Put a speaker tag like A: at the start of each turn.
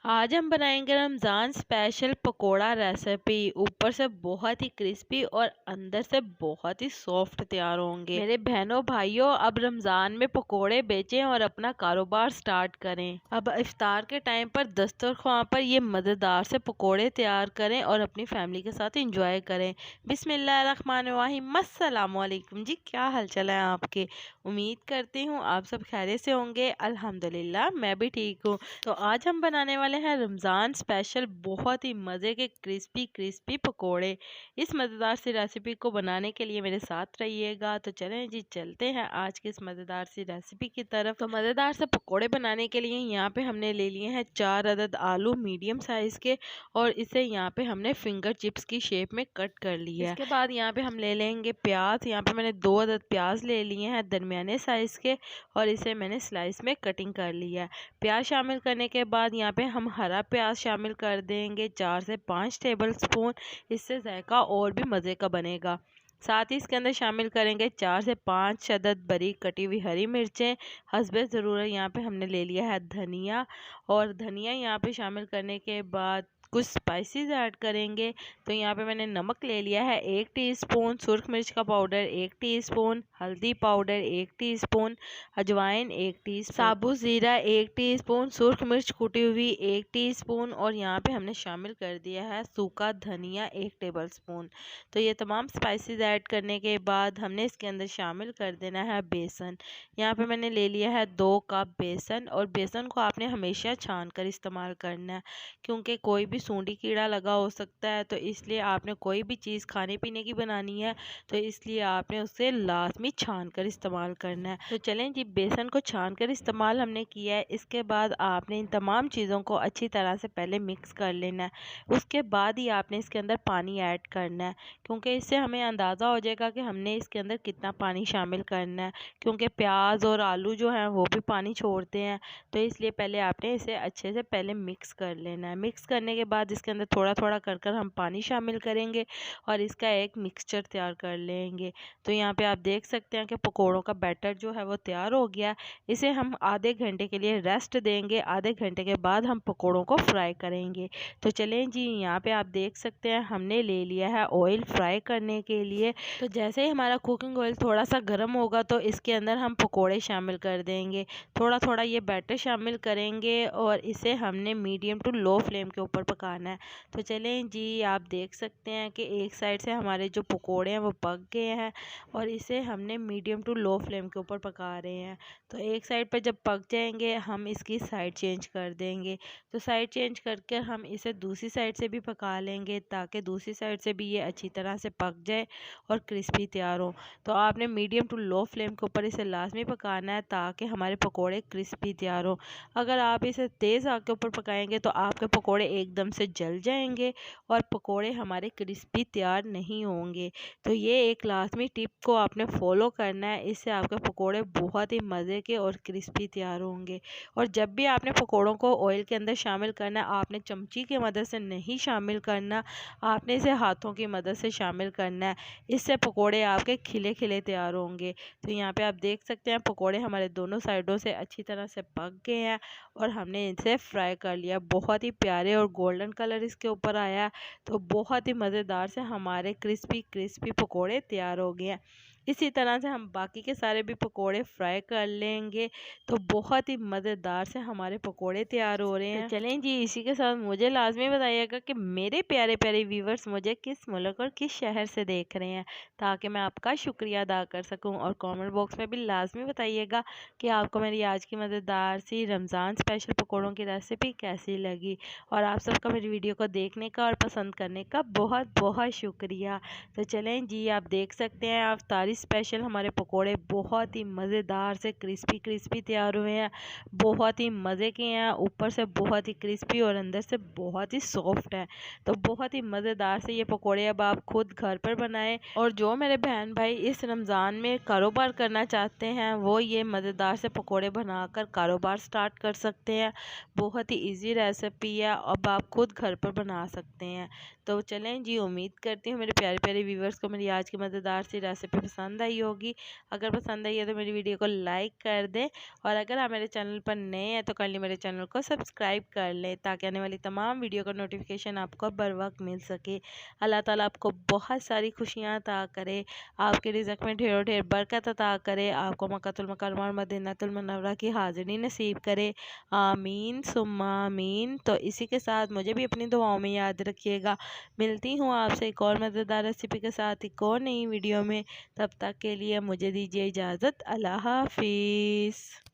A: आज हम बनाएंगे रमज़ान स्पेशल पकोड़ा रेसिपी। ऊपर से बहुत ही क्रिस्पी और अंदर से बहुत ही सॉफ्ट तैयार होंगे। मेरे बहनों भाइयों, अब रमज़ान में पकोड़े बेचें और अपना कारोबार स्टार्ट करें। अब इफ्तार के टाइम पर दस्तरख्वां पर ये मज़ेदार से पकोड़े तैयार करें और अपनी फैमिली के साथ इंजॉय करें। बिस्मिल्लाहिर्रहमानिर्रहीम। अस्सलाम वालेकुम जी, क्या हाल चाल है आपके? उम्मीद करती हूँ आप सब खैरियत से होंगे। अल्हम्दुलिल्लाह मैं भी ठीक हूँ। तो आज हम बनाने वाले हैं रमज़ान स्पेशल बहुत ही मज़े के क्रिस्पी क्रिस्पी पकोड़े। इस मज़ेदार सी रेसिपी को बनाने के लिए मेरे साथ रहिएगा। तो चलें जी, चलते हैं आज की इस मज़ेदार सी रेसिपी की तरफ। तो मज़ेदार से पकोड़े बनाने के लिए यहाँ पे हमने ले लिए हैं 4 अदद आलू मीडियम साइज़ के, और इसे यहाँ पे हमने फिंगर चिप्स की शेप में कट कर लिया है। इसके बाद यहाँ पे हम ले लेंगे प्याज। यहाँ पे मैंने 2 अदद प्याज ले लिए हैं दरमियाने साइज़ के, और इसे मैंने स्लाइस में कटिंग कर लिया है। प्याज शामिल करने के बाद यहाँ पे हम हरा प्याज शामिल कर देंगे 4 से 5 टेबलस्पून। इससे जायका और भी मज़े का बनेगा। साथ ही इसके अंदर शामिल करेंगे 4 से 5 अदद बारीक कटी हुई हरी मिर्चें। हस्बे ज़रूरत यहाँ पे हमने ले लिया है धनिया, और धनिया यहाँ पे शामिल करने के बाद कुछ स्पाइसेस ऐड करेंगे। तो यहाँ पे मैंने नमक ले लिया है 1 टीस्पून, सुर्ख मिर्च का पाउडर 1 टीस्पून, हल्दी पाउडर 1 टीस्पून, अजवाइन 1 टीस्पून, साबुत ज़ीरा 1 टीस्पून, सुर्ख मिर्च कुटी हुई 1 टीस्पून, और यहाँ पे हमने शामिल कर दिया है सूखा धनिया 1 टेबलस्पून। तो ये तमाम स्पाइसेस ऐड करने के बाद हमने इसके अंदर शामिल कर देना है बेसन। यहाँ पे मैंने ले लिया है 2 कप बेसन, और बेसन को आपने हमेशा छान कर इस्तेमाल करना है, क्योंकि कोई भी सूंडी कीड़ा लगा हो सकता है। तो इसलिए आपने कोई भी चीज़ खाने पीने की बनानी है तो इसलिए आपने उसे लाजमी छान कर इस्तेमाल करना है। तो चलें जी, बेसन को छान कर इस्तेमाल हमने किया है। इसके बाद आपने इन तमाम चीज़ों को अच्छी तरह से पहले मिक्स कर लेना है। उसके बाद ही आपने इसके अंदर पानी ऐड करना है, क्योंकि इससे हमें अंदाज़ा हो जाएगा कि हमने इसके अंदर कितना पानी शामिल करना है, क्योंकि प्याज और आलू जो हैं वो भी पानी छोड़ते हैं। तो इसलिए पहले आपने इसे अच्छे से पहले मिक्स कर लेना है। मिक्स करने के बाद इसके अंदर थोड़ा थोड़ा कर हम पानी शामिल करेंगे और इसका एक मिक्सचर तैयार कर लेंगे। तो यहाँ पे आप देख सकते हैं कि पकोड़ों का बैटर जो है वो तैयार हो गया। इसे हम आधे घंटे के लिए रेस्ट देंगे। आधे घंटे के बाद हम पकोड़ों को फ्राई करेंगे। तो चलें जी, यहाँ पे आप देख सकते हैं हमने ले लिया है ऑयल फ्राई करने के लिए। तो जैसे ही हमारा कुकिंग ऑयल थोड़ा सा गर्म होगा तो इसके अंदर हम पकोड़े शामिल कर देंगे। थोड़ा थोड़ा ये बैटर शामिल करेंगे और इसे हमने मीडियम टू लो फ्लेम के ऊपर पकाना है। तो चलें जी, आप देख सकते हैं कि एक साइड से हमारे जो पकोड़े हैं वो पक गए हैं, और इसे हमने मीडियम टू लो फ्लेम के ऊपर पका रहे हैं। तो एक साइड पर जब पक जाएंगे हम इसकी साइड चेंज कर देंगे। तो साइड चेंज करके हम इसे दूसरी साइड से भी पका लेंगे, ताकि दूसरी साइड से भी ये अच्छी तरह से पक जाए और क्रिस्पी तैयार हो। तो आपने मीडियम टू लो फ्लेम के ऊपर इसे लाजमी पकाना है, ताकि हमारे पकोड़े क्रिस्पी तैयार हो। अगर आप इसे तेज़ आग के ऊपर पकाएंगे तो आपके पकोड़े एकदम से जल जाएंगे और पकोड़े हमारे क्रिस्पी तैयार नहीं होंगे। तो ये एक लाजमी टिप को आपने फॉलो करना है, इससे आपके पकोड़े बहुत ही मज़े के और क्रिस्पी तैयार होंगे। और जब भी आपने पकोड़ों को ऑयल के अंदर शामिल करना है, आपने चमची की मदद से नहीं शामिल करना, आपने इसे हाथों की मदद से शामिल करना है। इससे पकोड़े आपके खिले खिले तैयार होंगे। तो यहाँ पे आप देख सकते हैं पकोड़े हमारे दोनों साइडों से अच्छी तरह से पक गए हैं और हमने इसे फ्राई कर लिया। बहुत ही प्यारे और गोल्डन कलर इसके ऊपर आया। तो बहुत ही मज़ेदार से हमारे क्रिस्पी क्रिस्पी पकोड़े तैयार हो गए हैं। इसी तरह से हम बाकी के सारे भी पकोड़े फ्राई कर लेंगे। तो बहुत ही मज़ेदार से हमारे पकोड़े तैयार हो रहे हैं। तो चलें जी, इसी के साथ मुझे लाजमी बताइएगा कि मेरे प्यारे प्यारे व्यूवर्स मुझे किस मुल्क और किस शहर से देख रहे हैं, ताकि मैं आपका शुक्रिया अदा कर सकूं। और कमेंट बॉक्स में भी लाजमी बताइएगा कि आपको मेरी आज की मज़ेदार सी रमज़ान स्पेशल पकोड़ों की रेसिपी कैसी लगी। और आप सबका मेरी वीडियो को देखने का और पसंद करने का बहुत बहुत शुक्रिया। तो चलें जी, आप देख सकते हैं इफ्तारी स्पेशल हमारे पकोड़े बहुत ही मज़ेदार से क्रिस्पी क्रिस्पी तैयार हुए हैं। बहुत ही मज़े के हैं, ऊपर से बहुत ही क्रिस्पी और अंदर से बहुत ही सॉफ्ट है। तो बहुत ही मज़ेदार से ये पकोड़े अब आप खुद घर पर बनाएं। और जो मेरे बहन भाई इस रमज़ान में कारोबार करना चाहते हैं वो ये मज़ेदार से पकोड़े बनाकर कारोबार स्टार्ट कर सकते हैं। बहुत ही इजी रेसिपी है, अब आप खुद घर पर बना सकते हैं। तो चलें जी, उम्मीद करती हूँ मेरे प्यारे प्यारे व्यूवर्स को मेरी आज की मज़ेदार सी रेसिपी पसंद पसंद आई होगी। अगर पसंद आई है तो मेरी वीडियो को लाइक कर दें, और अगर आप मेरे चैनल पर नए हैं तो काइंडली मेरे चैनल को सब्सक्राइब कर लें, ताकि आने वाली तमाम वीडियो का नोटिफिकेशन आपको बर वक्त मिल सके। अल्लाह ताला आपको बहुत सारी खुशियाँ अता करे, आपके रिज़्क़ में ढेरों ढेर बरकत अता करे, आपको मक्कातुल मुकर्रमा और मदीनातुल मुनव्वरा की हाज़िरी नसीब करे। आमीन सुम्मा आमीन। तो इसी के साथ मुझे भी अपनी दुआओं में याद रखिएगा। मिलती हूँ आपसे एक और मज़ेदार रेसिपी के साथ एक और नई वीडियो में। तब तक के लिए मुझे दीजिए इजाज़त। अल्लाह हाफिज़।